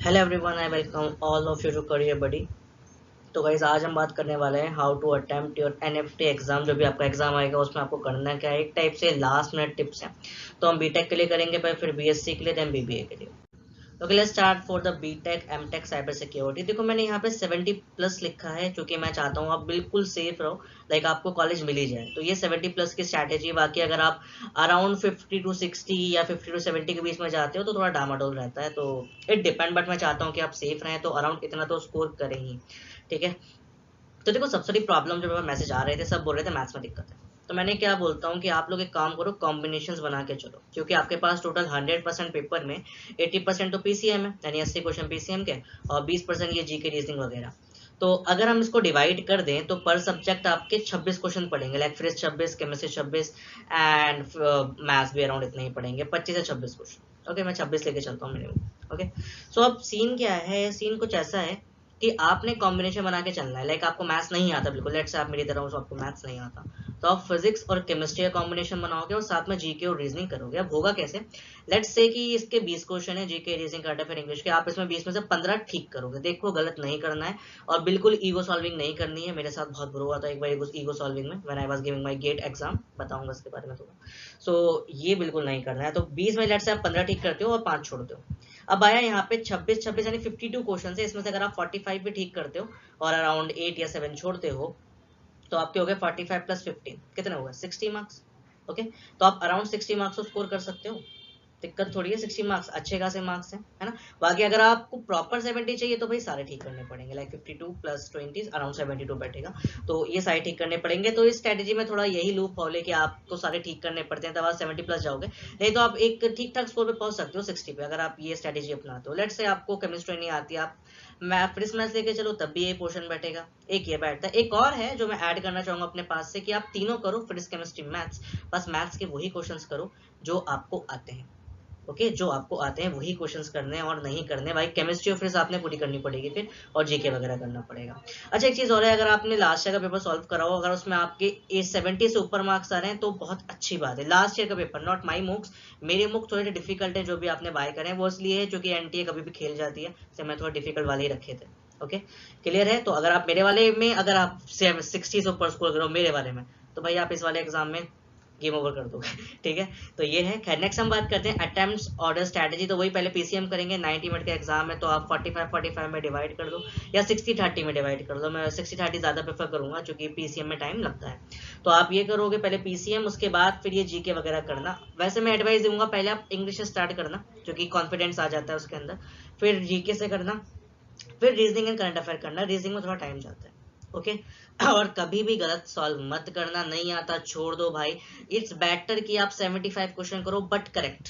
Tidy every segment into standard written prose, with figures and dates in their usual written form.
Hello everyone, I welcome all of you to career buddy. तो guys आज हम बात करने वाले हैं how to attempt your NFT exam. जो भी आपका एग्जाम आएगा उसमें आपको करना क्या है, एक टाइप से लास्ट मिनट टिप्स हैं। तो हम बीटेक के लिए करेंगे पर फिर बीएससी के लिए, देन बीबीए के लिए। Okay, let's start for the BTech MTech cyber security. देखो मैंने यहाँ पे 70 प्लस लिखा है क्योंकि मैं चाहता हूँ आप बिल्कुल सेफ रहो, लाइक आपको कॉलेज मिल ही जाए। तो ये 70 प्लस की स्ट्रैटेजी। बाकी अगर आप अराउंड 50 टू 60 या 50 टू 70 के बीच में जाते हो तो थोड़ा डामाडोल रहता है, तो इट डिपेंड। बट मैं चाहता हूँ कि आप सेफ रहें, तो अराउंड इतना तो स्कोर करें ही। ठीक है। तो देखो सबसे बड़ी प्रॉब्लम, जब मैसेज आ रहे थे सब बोल रहे थे मैथ्स में दिक्कत है। तो मैंने क्या बोलता हूँ कि आप लोग एक काम करो, कॉम्बिनेशंस बना के चलो, क्योंकि आपके पास टोटल 100% पेपर में 80% तो पीसीएम है, यानी 80 क्वेश्चन पीसीएम के, और 20% ये जीके रीजनिंग वगैरह। तो अगर हम इसको डिवाइड कर दें तो पर सब्जेक्ट आपके 26 क्वेश्चन पड़ेंगे, like physics 26, chemistry 26 and maths भी अराउंड इतने ही पड़ेंगे, 25 से 26 क्वेश्चन। ओके, मैं 26 लेके चलता हूँ मिनिमम। ओके, सो अब सीन क्या है, सीन कुछ ऐसा है कि आपने कॉम्बिनेशन बना के चलना है। लाइक आपको मैथ्स नहीं आता बिल्कुल, लेट्स से आप मेरी तरह हो, तो आपको मैथ्स नहीं आता, तो आप फिजिक्स और केमिस्ट्री का कॉम्बिनेशन बनाओगे और साथ में जीके और रीजनिंग करोगे। अब होगा कैसे, लेट्स से कि इसके 20 क्वेश्चन है, GK reasoning current affair English के, आप इसमें 20 में से 15 ठीक करोगे। देखो गलत नहीं करना है और बिल्कुल ईगो सॉल्विंग नहीं करनी है। मेरे साथ बहुत बुरा हुआ था एक बार ईगो सॉल्विंग में, when I was giving my GATE exam, बताऊंगा इसके बारे में थोड़ा। सो ये बिल्कुल नहीं करना है। तो 20 में लेट्स से आप 15 ठीक करते हो और 5 छोड़ते हो। अब आया यहाँ पे 26 यानी 52 क्वेश्चन है, इसमें से अगर आप 45 भी ठीक करते हो और अराउंड 8 या 7 छोड़ते हो, तो आपके हो गए 45 प्लस 15, कितने हो गए 60 मार्क्स। ओके, तो आप अराउंड 60 मार्क्स को स्कोर कर सकते हो, दिक्कत थोड़ी है। 60 मार्क्स अच्छे खासे मार्क्स हैं, है ना। बाकी अगर आपको प्रॉपर 70 चाहिए तो भाई सारे ठीक करने पड़ेंगे, लाइक 52 प्लस 20 अराउंड 72 बैठेगा। तो ये सारे ठीक करने पड़ेंगे। तो इस स्ट्रेटेजी में थोड़ा यही लूप हॉल है कि आपको सारे ठीक करने पड़ते हैं, तब आप 70 प्लस जाओगे। नहीं तो आप एक ठीक ठाक स्कोर पे पहुंच सकते हो 60 पे, अगर आप ये स्ट्रेटेजी अपनाते हो। लेट्स से आपको केमिस्ट्री नहीं आती, आप फिजिक्स मैथ्स लेके चलो, तब भी ये पोर्शन बैठेगा। एक ये बैठता है। एक और है जो मैं ऐड करना चाहूंगा अपने पास से, कि आप तीनों करो, फिजिक्स केमिस्ट्री मैथ्स, बस मैथ्स के वही क्वेश्चंस करो जो आपको आते हैं। ओके, जो आपको आते हैं वही क्वेश्चंस करने हैं और नहीं करने। भाई केमिस्ट्री और फिजिक्स आपने पूरी करनी पड़ेगी फिर, और जीके वगैरह करना पड़ेगा। अच्छा, एक चीज और है, अगर आपने लास्ट ईयर का पेपर सॉल्व करा हो, अगर उसमें आपके 70 से ऊपर मार्क्स आ रहे हैं तो बहुत अच्छी बात है। लास्ट ईयर का पेपर, नॉट माई मुक्स, मेरे मुख थोड़े डिफिकल्ट है जो भी आपने बाय करे हैं, वो इसलिए है क्योंकि एनटीए कभी भी खेल जाती है, तो मैं थोड़ा डिफिकल्ट वाले ही रखे थे। ओके, क्लियर है। तो अगर आप मेरे वाले में, अगर आप 60 से ऊपर स्कोर करो मेरे वाले में, तो भाई आप इस वाले एग्जाम में गेम ओवर कर दोगे। ठीक है, तो ये है। खैर, नेक्स्ट हम बात करते हैं अटेम्प्ट्स ऑर्डर स्ट्रेटेजी। तो वही पहले पीसीएम करेंगे, 90 मिनट का एग्जाम है, तो आप 45 में डिवाइड कर दो या 60-30 में डिवाइड कर दो। मैं 60-30 ज्यादा प्रेफर करूंगा क्योंकि पीसीएम में टाइम लगता है। तो आप ये करोगे पहले पीसीएम, उसके बाद फिर ये जीके वगैरह करना। वैसे मैं एडवाइस दूंगा पहले आप इंग्लिश स्टार्ट करना, क्योंकि कॉन्फिडेंस आ जाता है उसके अंदर, फिर जीके से करना, फिर रीजनिंग एंड करंट अफेयर करना। रीजनिंग में थोड़ा टाइम जाता है। ओके, और कभी भी गलत सॉल्व मत करना, नहीं आता छोड़ दो भाई। इट्स बेटर कि आप 75 क्वेश्चन करो बट करेक्ट,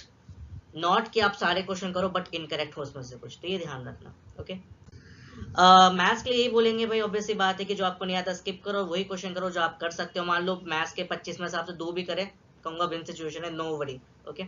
नॉट कि आप सारे क्वेश्चन करो बट इनकरेक्ट हो उसमें से कुछ, तो ये ध्यान रखना। ओके, मैथ्स के लिए यही बोलेंगे भाई, ऑब्वियसली बात है कि जो आपको नहीं आता स्किप करो, वही क्वेश्चन करो जो आप कर सकते हो। मान लो मैथ्स के 25 में से आपसे 2 भी करे, कहूंगा विन सिचुएशन है, नो वरी। ओके,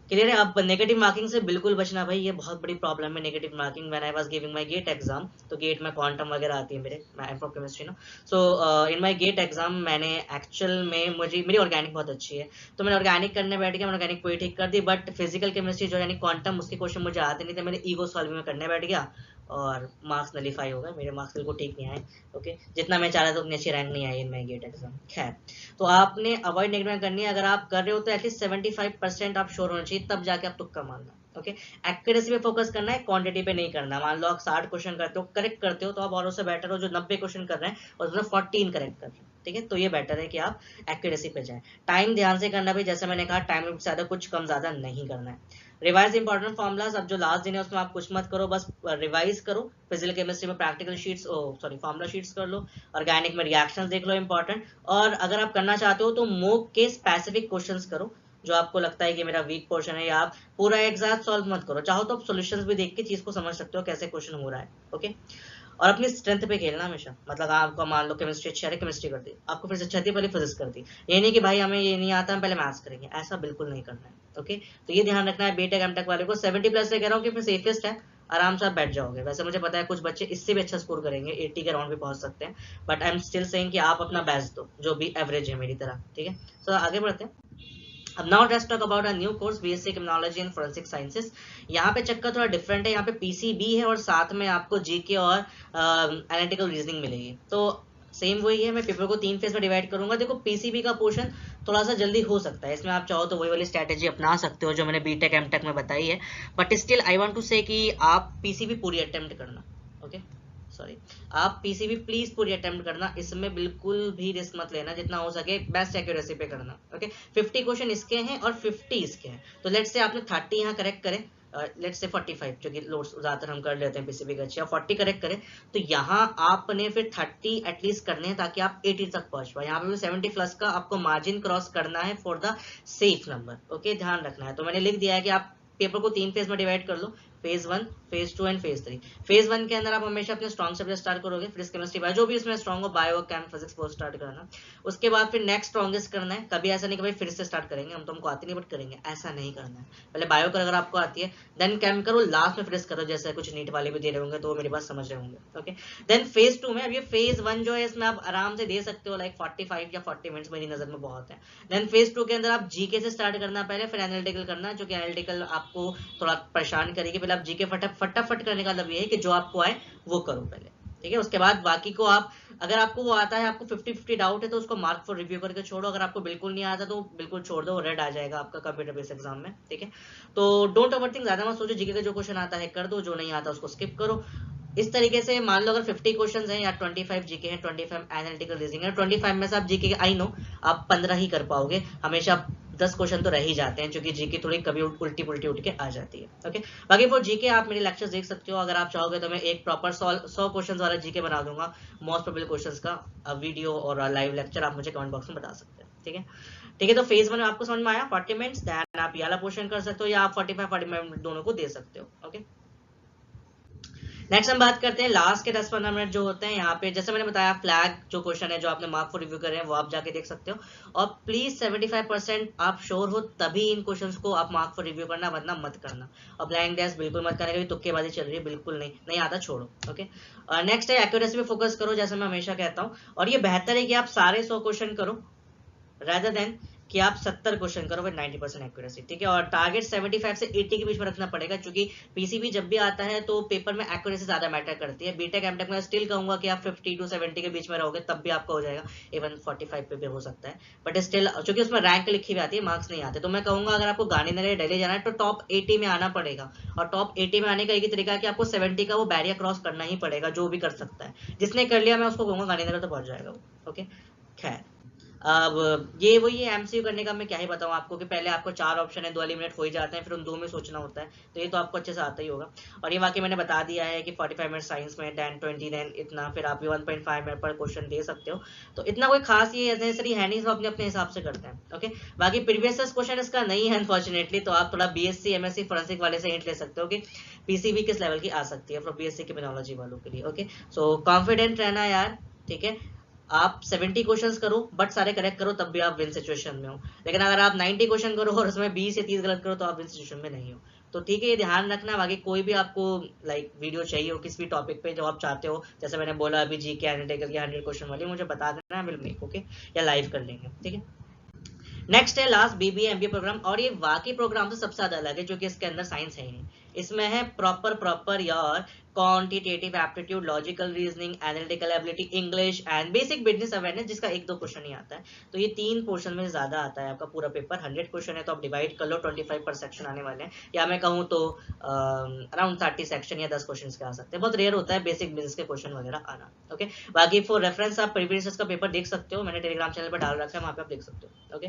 क्लियर है। अब नेगेटिव मार्किंग से बिल्कुल बचना भाई, ये बहुत बड़ी प्रॉब्लम है negative marking. When I was giving my GATE exam, तो गेट में क्वांटम वगैरह आती है मेरे, मैं एम फ्रॉम केमिस्ट्री ना। So in my GATE exam मैंने एक्चुअल में, मुझे मेरी ऑर्गेनिक बहुत अच्छी है, तो मैंने ऑर्गेनिक करने बैठ गया, मैंने ऑर्गेनिक पूरी ठीक कर दी, बट फिजिकल केमिस्ट्री जो यानी क्वांटम, उसके क्वेश्चन मुझे आते नहीं थे, मैंने ईगो सॉल्विंग में करने बैठ गया और मार्क्स नलीफाई हो गए, मेरे मार्क्स बिल्कुल ठीक नहीं आए। ओके, जितना मैं चाह रहा था उतनी अच्छी रैंक नहीं आई इन माय गेट एग्जाम। खैर, तो आपने अवॉइड नेगेटिव करनी है। अगर आप कर रहे हो तो एटलीस्ट 75% आप श्योर होना चाहिए, तब जाके आप तुक्का मारना। ओके, एक्यूरेसी पे फोकस करना है, क्वांटिटी पे नहीं करना। मान लो आप 60 क्वेश्चन करते हो, करेक्ट करते हो, तो आप औरों से बेटर हो जो 90 क्वेश्चन कर रहे हैं और उसमें 40 इनकरेक्ट कर रहे हैं। ठीक है, तो ये बेटर है कि आप एक्यूरेसी पे जाएं। टाइम ध्यान से करना भी, जैसे मैंने कहा टाइम लिमिट से ज्यादा कुछ कम ज्यादा नहीं करना है। रिवाइज इंपॉर्टेंट फॉर्मुलाज, अब जो लास्ट दिन है उसमें आप कुछ मत करो, बस रिवाइज करो। फिजिकल केमिस्ट्री में practical sheets, sorry formula sheets कर लो। ऑर्गेनिक में रिएक्शंस देख लो, इंपॉर्टेंट। और अगर आप करना चाहते हो तो मोक के स्पेसिफिक क्वेश्चंस करो, जो आपको लगता है कि मेरा वीक पोर्शन है, या आप पूरा एग्जैक्ट सॉल्व मत करो, चाहो तो आप सॉल्यूशंस भी देख के चीज को समझ सकते हो कैसे क्वेश्चन हो रहा है। ओके, और अपनी स्ट्रेंथ पे खेलना हमेशा। मतलब आपको मान लो केमिस्ट्री अच्छी आ रही, केमिस्ट्री कर दी, आपको फिर से अच्छी आती है, पहले फिजिक्स कर दी। ये नहीं कि भाई हमें ये नहीं आता हम पहले मैथ्स करेंगे, ऐसा बिल्कुल नहीं करना है। ओके, तो ये ध्यान रखना है। बीटेक एमटेक वाले को 70 प्लस से कह रहा हूँ कि फिर सेफेस्ट है, आराम से आप बैठ जाओगे। वैसे मुझे पता है कुछ बच्चे इससे भी अच्छा स्कोर करेंगे, 80 के राउंड भी पहुंच सकते हैं, but I am still saying कि आप अपना बेस्ट दो, जो भी एवरेज है मेरी तरह। ठीक है, तो आगे बढ़ते हैं। अब now let's talk about a new course BSc criminology and forensic sciences. यहाँ पे चक्कर थोड़ा डिफरेंट है, यहाँ पे पीसीबी है और साथ में आपको जीके और एनालिटिकल रीजनिंग मिलेगी। तो सेम वही है, मैं पेपर को 3 फेज में डिवाइड करूंगा। देखो पीसीबी का पोर्शन थोड़ा सा जल्दी हो सकता है, इसमें आप चाहो तो वही वाली स्ट्रैटेजी अपना सकते हो जो मैंने बीटेक एमटेक में बताई है, but still I want to say कि आप पीसीबी पूरी अटेम्प्ट करना। ओके सॉरी, आप पीसीबी प्लीज पूरी अटेम्प्ट करना, इसमें बिल्कुल भी रिस्क मत लेना, जितना हो सके बेस्ट एक्यूरेसी पे करना। ओके 50 क्वेश्चन इसके हैं और 50 इसके हैं, तो लेट्स से आपने 30 यहाँ करेक्ट करे, लेट्स से 45 जो कि लोड्स ज्यादातर हम कर लेते हैं पीसीबी का, अच्छा 40 करेक्ट करें, तो यहाँ आपने फिर 30 एटलीस्ट करने हैं ताकि आप 80 तक पहुंच पाए। यहाँ पे भी 70 प्लस का आपको मार्जिन क्रॉस करना है for the safe number. Okay ध्यान रखना है। तो मैंने लिख दिया है कि आप पेपर को 3 फेज में डिवाइड कर लो, phase 1, phase 2 and phase 3। Phase 1 के अंदर आप हमेशा अपने स्ट्रॉन्ग सब्जेक्ट स्टार्ट करोगे, फिजिक्स केमिस्ट्री बायो जो भी उसमें स्ट्रॉन्ग हो, बायो केम फिजिक्स वो स्टार्ट करना। उसके बाद फिर नेक्स्ट स्ट्रॉन्गेस्ट करना है, कभी ऐसा नहीं कि भाई फिर से स्टार्ट करेंगे, हम तो हमको आती नहीं बट करेंगे, ऐसा नहीं करना है। पहले बायो कर अगर आपको आती है, देन केम करो, लास्ट में फिजिक्स करो, जैसे कुछ नीट वाले भी दे रहे होंगे तो वो मेरी बात समझ रहे होंगे। ओके देन फेज 2 में, अब ये फेज 1 जो है इसमें आप आराम से दे सकते हो लाइक 45 या 40 मिनट्स मेरी नजर में बहुत है। देन फेज 2 के अंदर आप जीके से स्टार्ट करना पहले, फिर एनालिटिकल करना, जो कि एनालिटिकल आपको थोड़ा परेशान करेगी। पहले आप जीके फटाफट करने का मतलब ये है कि जो आपको आए वो करो पहले, ठीक है। उसके बाद बाकी को आप, अगर आपको वो आता है, आपको 50-50 डाउट है तो उसको मार्क फॉर रिव्यू करके छोड़ो, अगर आपको बिल्कुल नहीं आता तो बिल्कुल छोड़ दो, रेड आ जाएगा आपका कंप्यूटर बेस्ड एग्जाम में, ठीक है। तो डोंट ओवरथिंक, ज्यादा मत सोचो, जीके का जो क्वेश्चन आता है कर दो, जो नहीं आता उसको स्किप करो। इस तरीके से मान लो अगर 50 क्वेश्चंस हैं या 25 जीके हैं, 25 एनालिटिकल रीजनिंग है, 25 में से आप जीके आई नो आप 15 ही कर पाओगे, हमेशा 10 क्वेश्चन तो रह ही जाते हैं, क्योंकि जीके थोड़ी कभी उल्टी पुल्टी उठ के आ जाती है। ओके बाकी फॉर जीके आप मेरे लेक्चर्स देख सकते हो, अगर आप चाहोगे तो मैं एक प्रॉपर 100 क्वेश्चन वाला जीके बना दूंगा, मोस्ट प्रोबेबल क्वेश्चंस का वीडियो और लाइव लेक्चर, आप मुझे कमेंट बॉक्स में बता सकते हैं, ठीक है। ठीक है, तो फेज 1 में आपको समझ में आया 40 मिनट्स, देन आप ये वाला पोर्शन कर सकते हो या आप 45 मिनट दोनों को दे सकते हो। ओके नेक्स्ट हम बात करते हैं लास्ट के 10-15 मिनट जो होते हैं, यहाँ पे जैसे मैंने बताया फ्लैग जो क्वेश्चन है जो आपने मार्क फॉर रिव्यू करे हैं वो आप जाके देख सकते हो, और प्लीज 75% आप श्योर हो तभी इन क्वेश्चंस को आप मार्क फॉर रिव्यू करना, वरना मत करना। और ब्लाइंड टेस्ट बिल्कुल मत करना, क्योंकि तुक्केबाजी चल रही है, बिल्कुल नहीं आता छोड़ो। ओके नेक्स्ट है एक्यूरेसी पे फोकस करो, जैसे मैं हमेशा कहता हूँ, और ये बेहतर है कि आप सारे 100 क्वेश्चन करो rather देन कि आप 70 क्वेश्चन करो विद 90% एक्यूरेसी, ठीक है। और टारगेट 75 से 80 के बीच में रखना पड़ेगा, क्योंकि पीसीबी जब भी आता है तो पेपर में एक्यूरेसी ज्यादा मैटर करती है। बीटेक एमटेक में स्टिल कहूंगा कि आप 50 to 70 के बीच में रहोगे तब भी आपका हो जाएगा, इवन 45 पे भी हो सकता है, बट स्टिल क्योंकि उसमें रैंक लिखी हुई आती है, मार्क्स नहीं आते, तो मैं कहूंगा अगर आपको गांधीनगर दिल्ली जाना है तो टॉप 80 में आना पड़ेगा, और टॉप 80 में आने का एक ही तरीका है कि आपको 70 का वो बैरियर क्रॉस करना ही पड़ेगा, जो भी कर सकता है। जिसने कर लिया मैं उसको कहूंगा गांधीनगर तो पहुंच जाएगा वो। ओके खैर, अब ये वही है, एमसीयू करने का मैं क्या ही बताऊं आपको, कि पहले आपको 4 ऑप्शन है, 2 एलिमिनेट हो ही जाते हैं, फिर उन 2 में सोचना होता है, तो ये तो आपको अच्छे से आता ही होगा। और ये वाकई मैंने बता दिया है कि 45 मिनट साइंस में, 10 20 देन इतना, फिर आप 1.5 मिनट पर क्वेश्चन दे सकते हो, तो इतना कोई खास ये नेसेसरी है नहीं, सब अपने अपने हिसाब से करते हैं। ओके बाकी प्रीवियस क्वेश्चन इसका नहीं है अनफॉर्चुनेटली, तो आप थोड़ा बीएससी एमएससी फोरेंसिक वाले से हिंट ले सकते हो कि पीसीबी किस लेवल की आ सकती है फॉर बीएससी क्रिमिनोलॉजी वालों के लिए। ओके सो कॉन्फिडेंट रहना यार, ठीक है। आप 70 क्वेश्चंस करो बट सारे करेक्ट करो, तब भी आप विन सिचुएशन में हो, लेकिन अगर आप 90 क्वेश्चन करो और उसमें 20 या 30 गलत करो तो आप विन सिचुएशन में नहीं हो। तो ठीक है, ये ध्यान रखना। बाकी कोई भी आपको लाइक वीडियो चाहिए हो किसी भी टॉपिक पे जो आप चाहते हो, जैसे मैंने बोला अभी जीके एनालिटिकल या 100 क्वेश्चन वाली, मुझे बता देना, विल मेक ओके, या लाइव कर लेंगे, ठीक है। नेक्स्ट है लास्ट बीबीए एमबीए प्रोग्राम, और ये बाकी प्रोग्राम से सबसे ज्यादा अलग है, जो कि इसके अंदर साइंस है ही नहीं। इसमें है प्रॉपर यार quantitative aptitude, logical reasoning, analytical ability, English and basic business awareness, जिसका 1-2 क्वेश्चन ही आता है। तो ये 3 पोर्शन में ज्यादा आता है आपका पूरा पेपर। 100 क्वेश्चन है तो आप डिवाइड कर लो, 25 पर सेक्शन आने वाले हैं, या मैं कहूँ तो अराउंड 30 सेक्शन या 10 क्वेश्चन के आ सकते हैं। बहुत रेयर होता है बेसिक बिजनेस के क्वेश्चन वगैरह आना। ओके बाकी फॉर रेफरेंस आप प्रीवियस का पेपर देख सकते हो, मैंने टेलीग्राम चैनल पर डाल रखा है, वहां पे आप देख सकते हो। ओके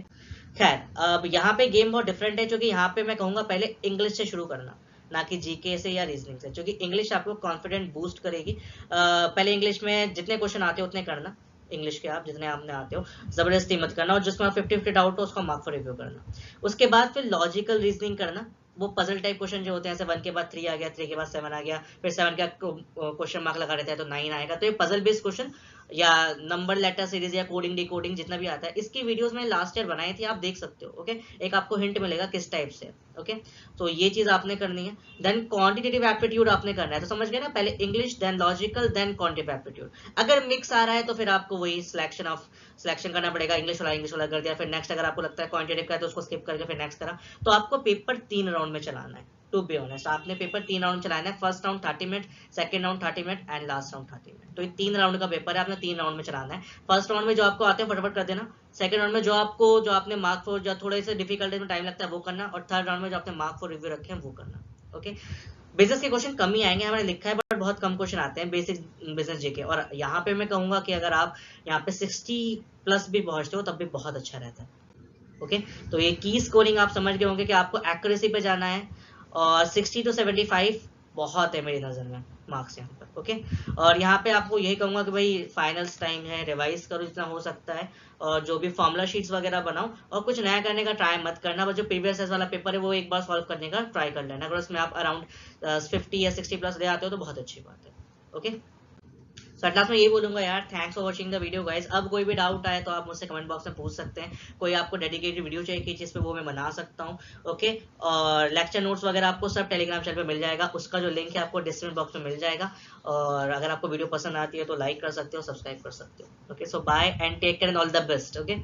खैर, अब यहाँ पे गेम बहुत डिफरेंट है, क्योंकि यहाँ पे मैं कहूंगा पहले इंग्लिश से शुरू करना, ना कि जीके से या रीजनिंग से, क्योंकि इंग्लिश आपको कॉन्फिडेंट बूस्ट करेगी। पहले इंग्लिश में जितने क्वेश्चन आते हो उतने करना, इंग्लिश के आप जितने आपने आते हो, जबरदस्ती मत करना, और जिसमें 50-50 डाउट हो उसका मार्क फॉर रिव्यू करना। उसके बाद फिर लॉजिकल रीजनिंग करना, वो पजल टाइप क्वेश्चन जो होते हैं, जैसे 1 के बाद 3 आ गया, 3 के बाद 7 आ गया, फिर 7 का क्वेश्चन मार्क लगा रहता है तो 9 आएगा, तो ये पजल बेस्ड क्वेश्चन या नंबर लेटर सीरीज या कोडिंग डिकोडिंग जितना भी आता है, इसकी वीडियोस मैंने लास्ट ईयर बनाई थी, आप देख सकते हो। ओके, एक आपको हिंट मिलेगा किस टाइप से। ओके, तो ये चीज आपने करनी है। देन क्वांटिटेटिव एप्टीट्यूड आपने करना है, तो समझ गए ना, पहले English then logical then quantitative aptitude. अगर मिक्स आ रहा है तो फिर आपको वही सिलेक्शन करना पड़ेगा, इंग्लिश वाला कर दिया, फिर नेक्स्ट अगर आपको लगता है क्वांटिटेटिव का है तो उसको स्किप करके फिर नेक्स्ट करा। तो आपको पेपर 3 राउंड में चलाना है। टू बी ऑनेस्ट, आपने पेपर 3 राउंड चलाना है। First round 30 minute, second round 30 minute and last round 30 minute. तो ये 3 राउंड का पेपर है, आपने 3 राउंड में चलाना है। फर्स्ट राउंड में जो आपको आते हैं फटाफट कर देना, सेकंड राउंड में जो आपने मार्क फॉर जो थोड़े से डिफिकल्ट में टाइम लगता है वो करना, और थर्ड राउंड में जो आपने मार्क फॉर रिव्यू रखे हैं वो करना। ओके, बिजनेस के क्वेश्चन कम ही आएंगे, हमारे लिखा है, बट बहुत कम क्वेश्चन आते हैं बेसिक बिजनेस जीके। और यहाँ पे मैं कहूंगा कि अगर आप यहाँ पे 60+ भी पहुंचते हो तब भी बहुत अच्छा रहता है। ओके, तो ये की स्कोरिंग आप समझ गए होंगे कि आपको एक्यूरेसी पे जाना है, और 60 to 75 बहुत है मेरी नज़र में मार्क्स यहाँ पर। ओके, और यहाँ पे आपको यही कहूँगा कि भाई फाइनल्स टाइम है, रिवाइज करो जितना हो सकता है, और जो भी फॉर्मूला शीट्स वगैरह बनाओ, और कुछ नया करने का ट्राई मत करना, बस जो प्रीवियस वाला पेपर है वो एक बार सॉल्व करने का ट्राई कर लेना। अगर उसमें आप अराउंड 50 या 60+ ले आते हो तो बहुत अच्छी बात है। ओके, सो एट लास्ट मैं ये बोलूंगा यार, thanks for watching the video guys. अब कोई भी डाउट आए तो आप मुझसे कमेंट बॉक्स में पूछ सकते हैं, कोई आपको डेडिकेटेड वीडियो चाहिए कि जिस पे वो मैं बना सकता हूँ। ओके, और लेक्चर नोट्स वगैरह आपको सब टेलीग्राम चैनल पे मिल जाएगा, उसका जो लिंक है आपको डिस्क्रिप्शन बॉक्स में मिल जाएगा। और अगर आपको वीडियो पसंद आती है तो लाइक कर सकते हो, सब्सक्राइब कर सकते हो। Okay, so bye and take care and all the best. Okay.